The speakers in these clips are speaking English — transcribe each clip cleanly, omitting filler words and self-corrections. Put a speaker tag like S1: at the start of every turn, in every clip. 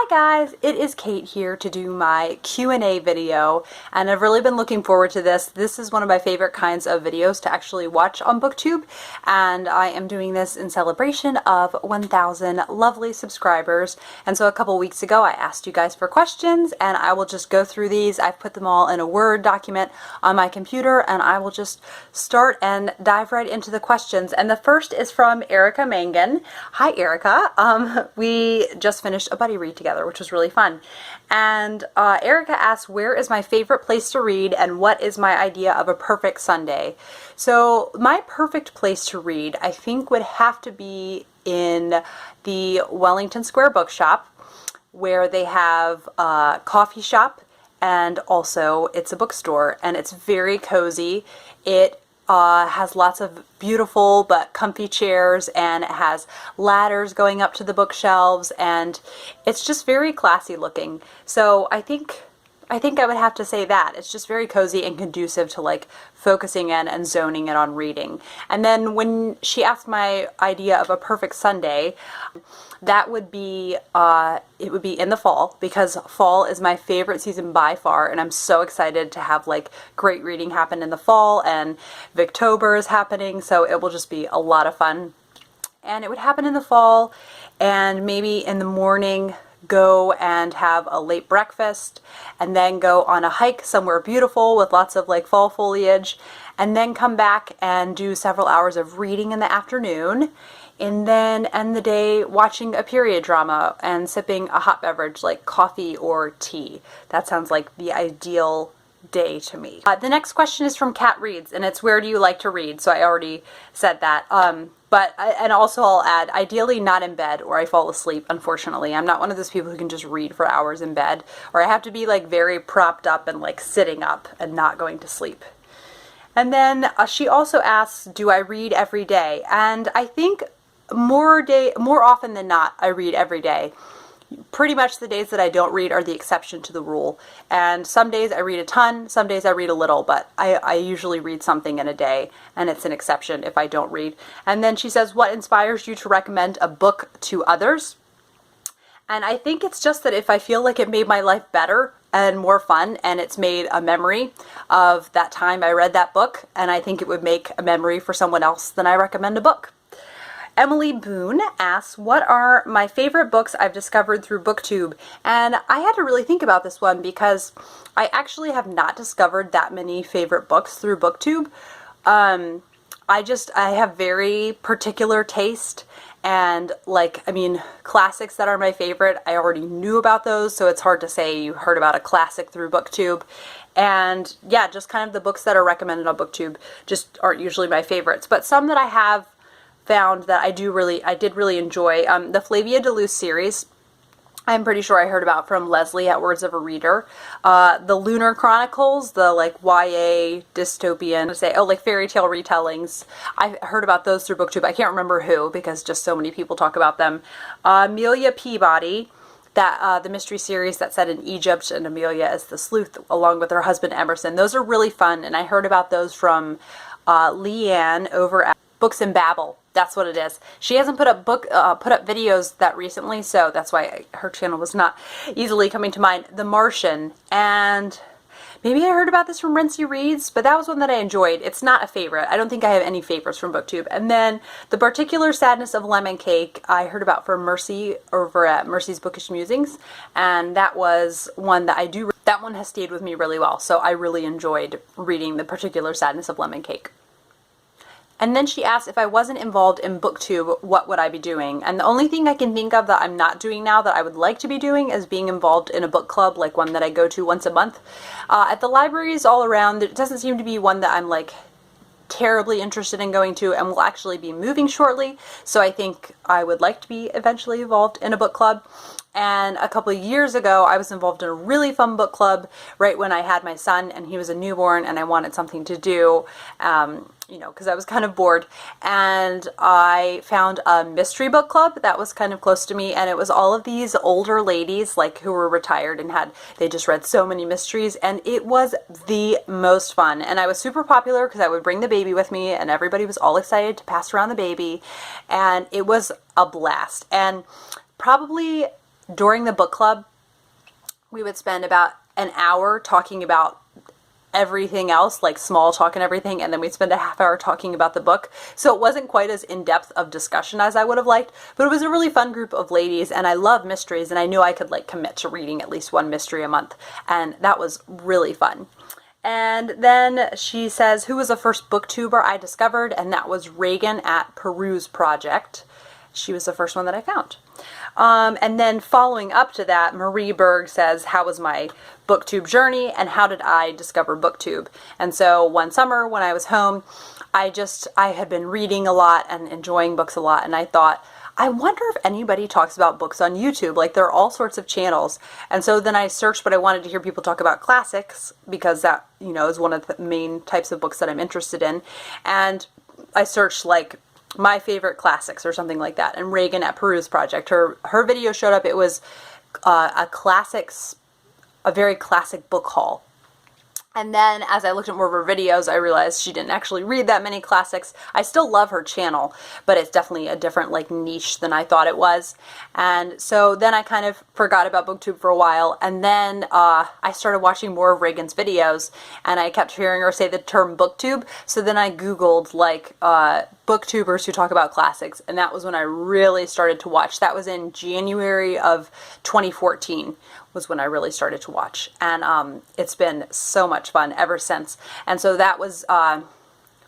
S1: Hi guys, it is Kate here to do my Q&A video, and I've really been looking forward to this. This is one of my favorite kinds of videos to actually watch on Booktube, and I am doing this in celebration of 1,000 lovely subscribers. And so a couple weeks ago I asked you guys for questions, and I will just go through these. I've put them all in a Word document on my computer, and I will just start and dive right into the questions. And the first is from Erica Mangan. Hi Erica. We just finished a buddy read together, which was really fun. And Erica asks, where is my favorite place to read and what is my idea of a perfect Sunday? So my perfect place to read, I think, would have to be in the Wellington Square Bookshop, where they have a coffee shop and also it's a bookstore, and it's very cozy. It has lots of beautiful but comfy chairs, and it has ladders going up to the bookshelves, and it's just very classy looking. So I think I would have to say that. It's just very cozy and conducive to like focusing in and zoning in on reading. And then when she asked my idea of a perfect Sunday, that would be, it would be in the fall, because fall is my favorite season by far, and I'm so excited to have like great reading happen in the fall, and Victober is happening, so it will just be a lot of fun. And it would happen in the fall, and maybe in the morning go and have a late breakfast, and then go on a hike somewhere beautiful with lots of like fall foliage, and then come back and do several hours of reading in the afternoon, and then end the day watching a period drama and sipping a hot beverage like coffee or tea. That sounds like the ideal day to me. The next question is from Kat Reads, and it's, where do you like to read? So I already said that. And also I'll add, ideally not in bed, or I fall asleep, unfortunately. I'm not one of those people who can just read for hours in bed, or I have to be like very propped up and like sitting up and not going to sleep. And then she also asks, do I read every day? And I think more often than not, I read every day. Pretty much the days that I don't read are the exception to the rule. And some days I read a ton, some days I read a little, but I usually read something in a day, and it's an exception if I don't read. And then she says, what inspires you to recommend a book to others? And I think it's just that if I feel like it made my life better and more fun, and it's made a memory of that time I read that book, and I think it would make a memory for someone else, then I recommend a book. Emily Boone asks, what are my favorite books I've discovered through Booktube? And I had to really think about this one, because I actually have not discovered that many favorite books through Booktube. I have very particular taste, and like, I mean, classics that are my favorite, I already knew about those, so it's hard to say you heard about a classic through Booktube. And yeah, just kind of the books that are recommended on Booktube just aren't usually my favorites. But some that I have found that I did really enjoy, the Flavia de Luce series, I'm pretty sure I heard about from Leslie at Words of a Reader. The Lunar Chronicles, the like YA dystopian, like fairy tale retellings, I heard about those through Booktube. I can't remember who, because just so many people talk about them. Amelia Peabody, that the mystery series that's set in Egypt, and Amelia is the sleuth along with her husband Emerson. Those are really fun, and I heard about those from Leanne over at Books in Babel. That's what it is. She hasn't put up videos that recently, so that's why her channel was not easily coming to mind. The Martian, and maybe I heard about this from Rincey Reads, but that was one that I enjoyed. It's not a favorite. I don't think I have any favorites from Booktube. And then The Particular Sadness of Lemon Cake, I heard about from Mercy over at Mercy's Bookish Musings, and that was one that that one has stayed with me really well, so I really enjoyed reading The Particular Sadness of Lemon Cake. And then she asked, if I wasn't involved in Booktube, what would I be doing? And the only thing I can think of that I'm not doing now that I would like to be doing is being involved in a book club, like one that I go to once a month. At the libraries all around, it doesn't seem to be one that I'm like terribly interested in going to, and will actually be moving shortly, so I think I would like to be eventually involved in a book club. And a couple of years ago I was involved in a really fun book club right when I had my son, and he was a newborn, and I wanted something to do, you know, because I was kind of bored, and I found a mystery book club that was kind of close to me, and it was all of these older ladies like who were retired and they just read so many mysteries, and it was the most fun. And I was super popular because I would bring the baby with me, and everybody was all excited to pass around the baby, and it was a blast. And probably during the book club, we would spend about an hour talking about everything else, like small talk and everything, and then we'd spend a half hour talking about the book. So it wasn't quite as in-depth of discussion as I would have liked, but it was a really fun group of ladies, and I love mysteries, and I knew I could like commit to reading at least one mystery a month, and that was really fun. And then she says, who was the first booktuber I discovered? And that was Reagan at Peruse Project. She was the first one that I found. And then following up to that, Marie Berg says, how was my booktube journey and how did I discover booktube? And so one summer when I was home, I had been reading a lot and enjoying books a lot, and I thought, I wonder if anybody talks about books on YouTube. Like, there are all sorts of channels. And so then I searched, but I wanted to hear people talk about classics because that, you know, is one of the main types of books that I'm interested in. And I searched like my favorite classics or something like that. And Reagan at Peruse Project, her video showed up. It was a very classic book haul. And then as I looked at more of her videos, I realized she didn't actually read that many classics. I still love her channel, but it's definitely a different like niche than I thought it was. And so then I kind of forgot about BookTube for a while, and then I started watching more of Reagan's videos, and I kept hearing her say the term BookTube. So then I Googled like booktubers who talk about classics, and that was when I really started to watch. That was in January of 2014 was when I really started to watch, and it's been so much fun ever since. And so that was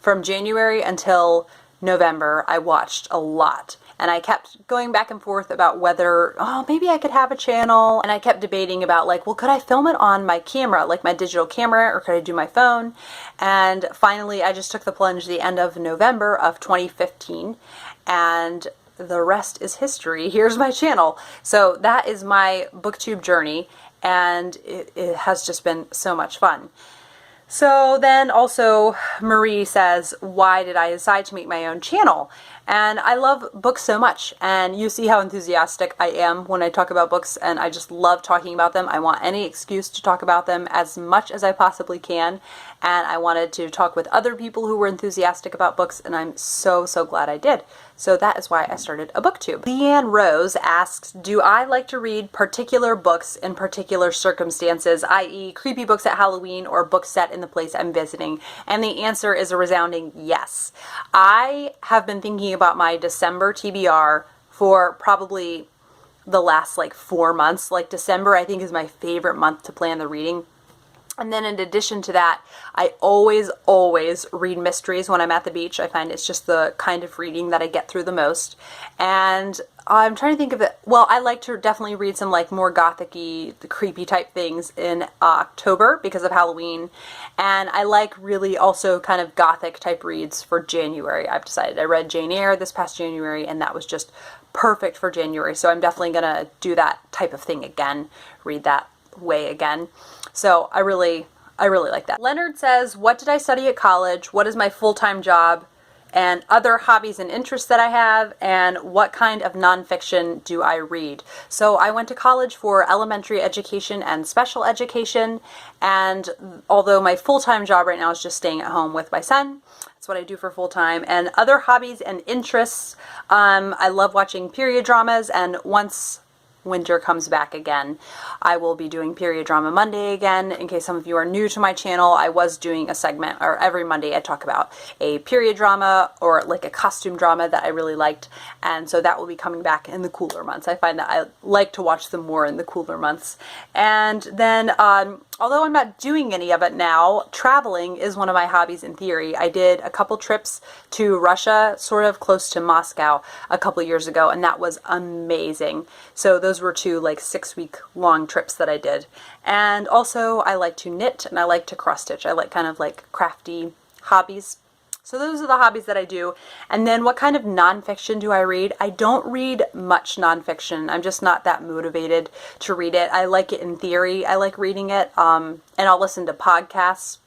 S1: from January until November. I watched a lot, and I kept going back and forth about whether, oh, maybe I could have a channel, and I kept debating about like, well, could I film it on my camera, like my digital camera, or could I do my phone? And finally I just took the plunge the end of November of 2015, and the rest is history. Here's my channel. So that is my booktube journey, and it has just been so much fun. So then also Marie says, why did I decide to make my own channel? And I love books so much, and you see how enthusiastic I am when I talk about books, and I just love talking about them. I want any excuse to talk about them as much as I possibly can, and I wanted to talk with other people who were enthusiastic about books, and I'm so glad I did. So that is why I started a booktube. Leanne Rose asks, do I like to read particular books in particular circumstances, i.e. creepy books at Halloween or books set in the place I'm visiting? And the answer is a resounding yes. I have been thinking about my December TBR for probably the last like 4 months. Like December I think is my favorite month to plan the reading. And then in addition to that, I always read mysteries when I'm at the beach. I find it's just the kind of reading that I get through the most. And I'm trying to think of it. Well, I like to definitely read some like more gothic-y, creepy type things in October because of Halloween. And I like really also kind of gothic type reads for January. I've decided. I read Jane Eyre this past January, and that was just perfect for January. So I'm definitely going to do that type of thing again, read that way again. So I really like that. Leonard says, what did I study at college? What is my full-time job? And other hobbies and interests that I have, and what kind of nonfiction do I read? So I went to college for elementary education and special education, and although my full-time job right now is just staying at home with my son, that's what I do for full-time. And other hobbies and interests, I love watching period dramas, and once winter comes back again, I will be doing Period Drama Monday again. In case some of you are new to my channel, I was doing a segment, or every Monday I talk about a period drama or like a costume drama that I really liked, and so that will be coming back in the cooler months. I find that I like to watch them more in the cooler months. And then although I'm not doing any of it now, traveling is one of my hobbies in theory. I did a couple trips to Russia, sort of close to Moscow, a couple years ago, and that was amazing. So those were 2 like 6-week long trips that I did. And also I like to knit, and I like to cross stitch. I like kind of like crafty hobbies. So those are the hobbies that I do. And then what kind of nonfiction do I read? I don't read much nonfiction. I'm just not that motivated to read it. I like it in theory. I like reading it, and I'll listen to podcasts,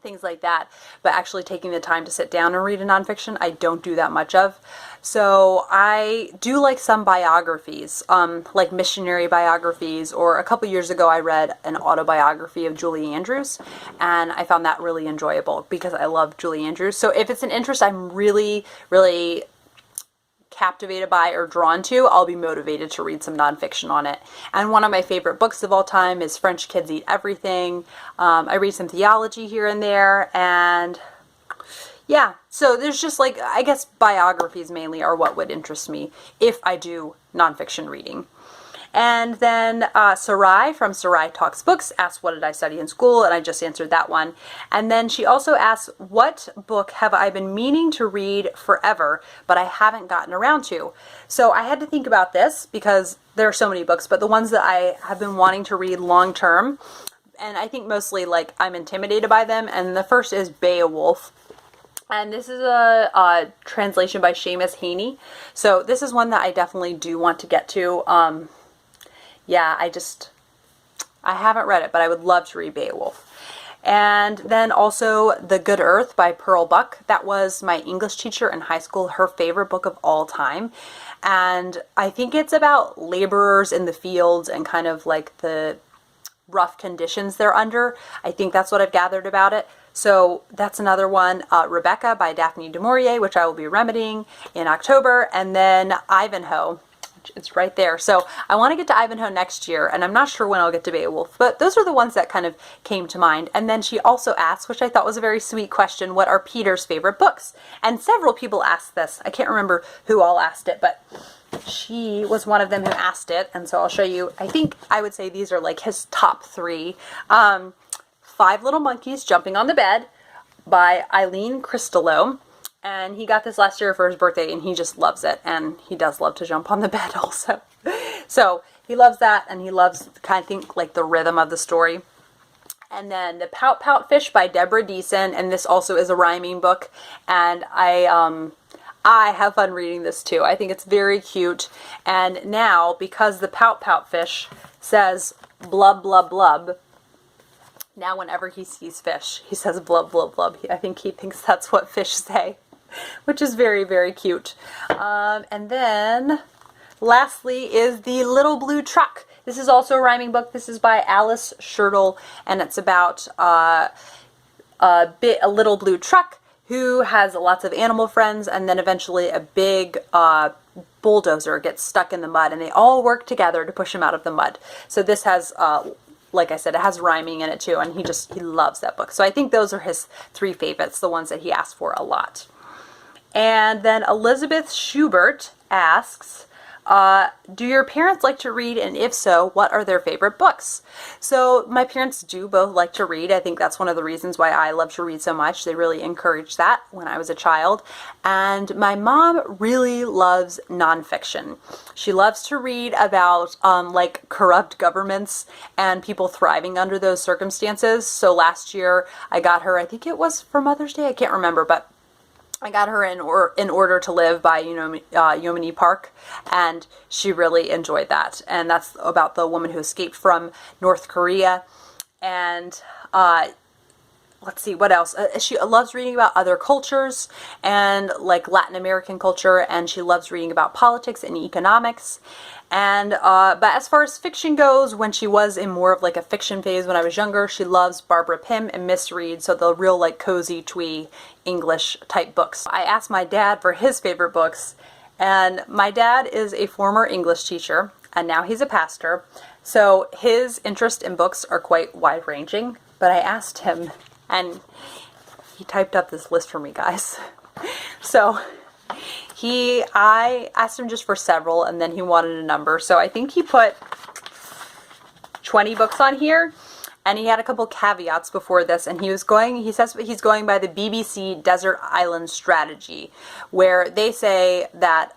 S1: things like that. But actually taking the time to sit down and read a nonfiction, I don't do that much of. So I do like some biographies, like missionary biographies, or a couple years ago I read an autobiography of Julie Andrews, and I found that really enjoyable because I love Julie Andrews. So if it's an interest I'm really captivated by or drawn to, I'll be motivated to read some nonfiction on it. And one of my favorite books of all time is French Kids Eat Everything. I read some theology here and there, and yeah, so there's just like, I guess biographies mainly are what would interest me if I do nonfiction reading. And then Sarai from Sarai Talks Books asked, what did I study in school? And I just answered that one. And then she also asked, what book have I been meaning to read forever, but I haven't gotten around to? So I had to think about this because there are so many books, but the ones that I have been wanting to read long term, and I think mostly like I'm intimidated by them. And the first is Beowulf. And this is a translation by Seamus Heaney. So this is one that I definitely do want to get to. Yeah, I haven't read it, but I would love to read Beowulf. And then also The Good Earth by Pearl Buck. That was my English teacher in high school, her favorite book of all time. And I think it's about laborers in the fields and kind of like the rough conditions they're under. I think that's what I've gathered about it. So that's another one. Rebecca by Daphne du Maurier, which I will be remedying in October. And then Ivanhoe. It's right there. So I want to get to Ivanhoe next year, and I'm not sure when I'll get to Beowulf, but those are the ones that kind of came to mind. And then she also asked, which I thought was a very sweet question, what are Peter's favorite books? And several people asked this. I can't remember who all asked it, but she was one of them who asked it. And so I'll show you, I think I would say these are like his top three. Five Little Monkeys Jumping on the Bed by Eileen Cristolo. And he got this last year for his birthday, and he just loves it. And he does love to jump on the bed also. So he loves that, and he loves kind of think like the rhythm of the story. And then The Pout Pout Fish by Deborah Deason, and this also is a rhyming book. And I have fun reading this too. I think it's very cute. And now, because the Pout Pout Fish says blub blub blub, now whenever he sees fish, he says blub blub blub. I think he thinks that's what fish say, which is very, very cute. And then lastly is The Little Blue Truck. This is also a rhyming book. This is by Alice Schertle, and it's about a little blue truck who has lots of animal friends, and then eventually a big bulldozer gets stuck in the mud, and they all work together to push him out of the mud. So this has like I said, it has rhyming in it too, and he loves that book. So I think those are his three favorites, the ones that he asked for a lot. And then Elizabeth Schubert asks, do your parents like to read, and if so, what are their favorite books? So my parents do both like to read. I think that's one of the reasons why I love to read so much. They really encouraged that when I was a child. And my mom really loves nonfiction. She loves to read about like corrupt governments and people thriving under those circumstances. So last year I got her, I think it was for Mother's Day, I can't remember, but I got her in Order to Live by Yeomani Park, and she really enjoyed that. And that's about the woman who escaped from North Korea. And let's see, what else? She loves reading about other cultures and like Latin American culture, and she loves reading about politics and economics. And but as far as fiction goes, when she was in more of like a fiction phase when I was younger, she loves Barbara Pym and Miss Reed, so the real like cozy, twee English type books. I asked my dad for his favorite books, and my dad is a former English teacher, and now he's a pastor, so his interest in books are quite wide-ranging. But I asked him, and he typed up this list for me, guys. So I asked him just for several, and then he wanted a number. So I think he put 20 books on here, and he had a couple caveats before this, and he says he's going by the BBC Desert Island Strategy, where they say that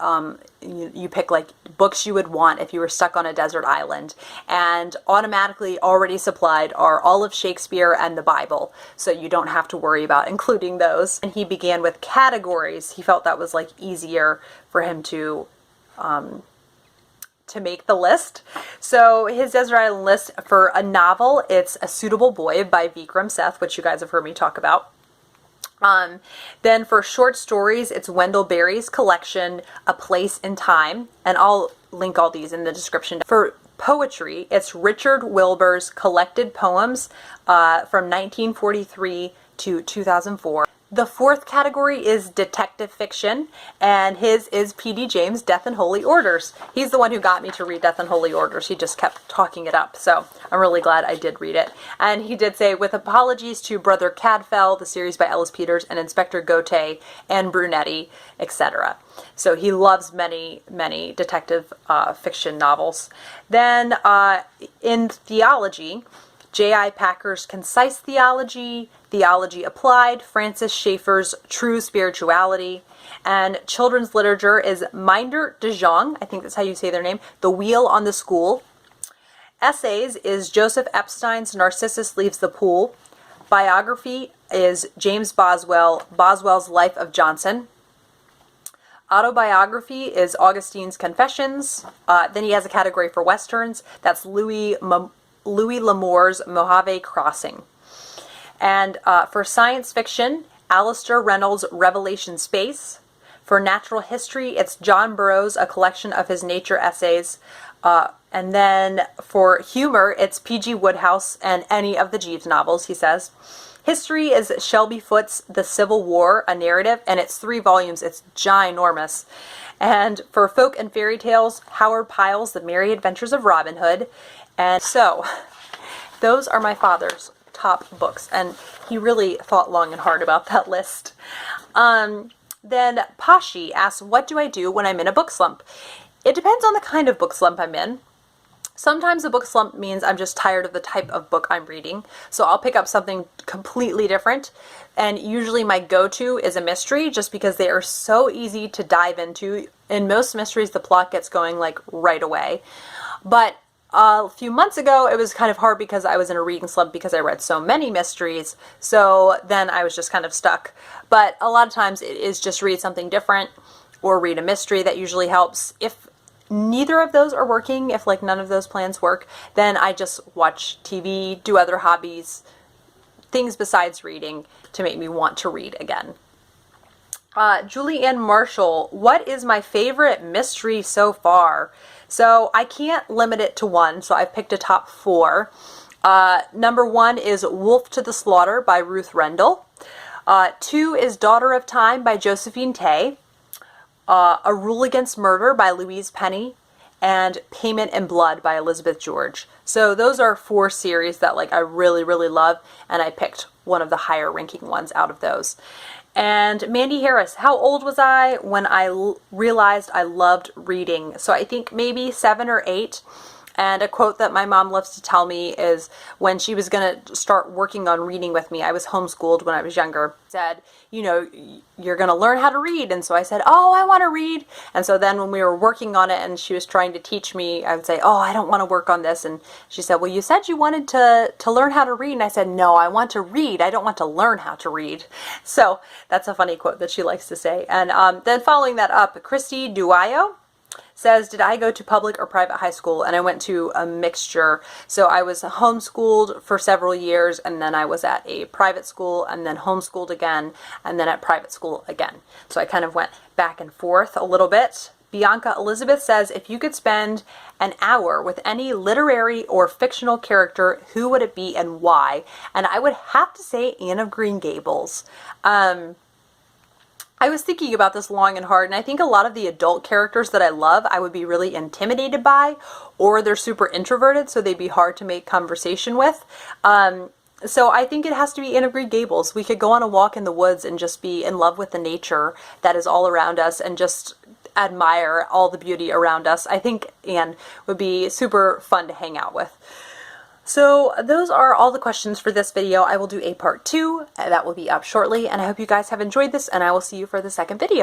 S1: you pick like books you would want if you were stuck on a desert island, and automatically already supplied are all of Shakespeare and the Bible, so you don't have to worry about including those. And he began with categories. He felt that was like easier for him to make the list. So his Desert Island list for a novel, it's A Suitable Boy by Vikram Seth, which you guys have heard me talk about. Then for short stories, it's Wendell Berry's collection, A Place in Time, and I'll link all these in the description. For poetry, it's Richard Wilbur's collected poems from 1943 to 2004. The fourth category is detective fiction, and his is P.D. James' Death and Holy Orders. He's the one who got me to read Death and Holy Orders. He just kept talking it up, so I'm really glad I did read it. And he did say, with apologies to Brother Cadfael, the series by Ellis Peters, and Inspector Gautier, and Brunetti, etc. So he loves many, many detective fiction novels. Then in theology, J.I. Packer's Concise Theology, Theology Applied, Francis Schaeffer's True Spirituality, and children's literature is Minder de Jong, I think that's how you say their name, The Wheel on the School. Essays is Joseph Epstein's Narcissus Leaves the Pool. Biography is James Boswell, Boswell's Life of Johnson. Autobiography is Augustine's Confessions. Then he has a category for Westerns. That's Louis L'Amour's Mojave Crossing. And for science fiction, Alistair Reynolds' Revelation Space. For natural history, it's John Burroughs, a collection of his nature essays. And then for humor, it's P.G. Wodehouse and any of the Jeeves novels, he says. History is Shelby Foote's The Civil War, a narrative, and it's 3 volumes. It's ginormous. And for folk and fairy tales, Howard Pyle's The Merry Adventures of Robin Hood. And so, those are my father's top books, and he really thought long and hard about that list. Then Pashi asks, what do I do when I'm in a book slump? It depends on the kind of book slump I'm in. Sometimes a book slump means I'm just tired of the type of book I'm reading, so I'll pick up something completely different. And usually my go-to is a mystery, just because they are so easy to dive into. In most mysteries, the plot gets going like right away. But a few months ago, it was kind of hard because I was in a reading slump because I read so many mysteries. So then I was just kind of stuck. But a lot of times it is just read something different or read a mystery that usually helps. If neither of those are working, if like none of those plans work, then I just watch TV, do other hobbies, things besides reading to make me want to read again. Julie Ann Marshall, what is my favorite mystery so far? So I can't limit it to one, so I've picked a top 4. Number 1 is Wolf to the Slaughter by Ruth Rendell. 2 is Daughter of Time by Josephine Tey. A Rule Against Murder by Louise Penny. And Payment in Blood by Elizabeth George. So those are 4 series that like I really, really love, and I picked one of the higher ranking ones out of those. And Mandy Harris, how old was I when I realized I loved reading? So I think maybe 7 or 8. And a quote that my mom loves to tell me is when she was going to start working on reading with me, I was homeschooled when I was younger, said, you know, you're going to learn how to read. And so I said, oh, I want to read. And so then when we were working on it and she was trying to teach me, I would say, oh, I don't want to work on this. And she said, well, you said you wanted to learn how to read. And I said, no, I want to read. I don't want to learn how to read. So that's a funny quote that she likes to say. And then following that up, Christy Duayo says, did I go to public or private high school? And I went to a mixture. So I was homeschooled for several years, and then I was at a private school, and then homeschooled again, and then at private school again. So I kind of went back and forth a little bit. Bianca Elizabeth says, if you could spend an hour with any literary or fictional character, who would it be and why? And I would have to say Anne of Green Gables. I was thinking about this long and hard, and I think a lot of the adult characters that I love, I would be really intimidated by, or they're super introverted, so they'd be hard to make conversation with. So I think it has to be Anne of Green Gables. We could go on a walk in the woods and just be in love with the nature that is all around us and just admire all the beauty around us. I think Anne would be super fun to hang out with. So those are all the questions for this video. I will do a part 2 that will be up shortly, and I hope you guys have enjoyed this, and I will see you for the second video.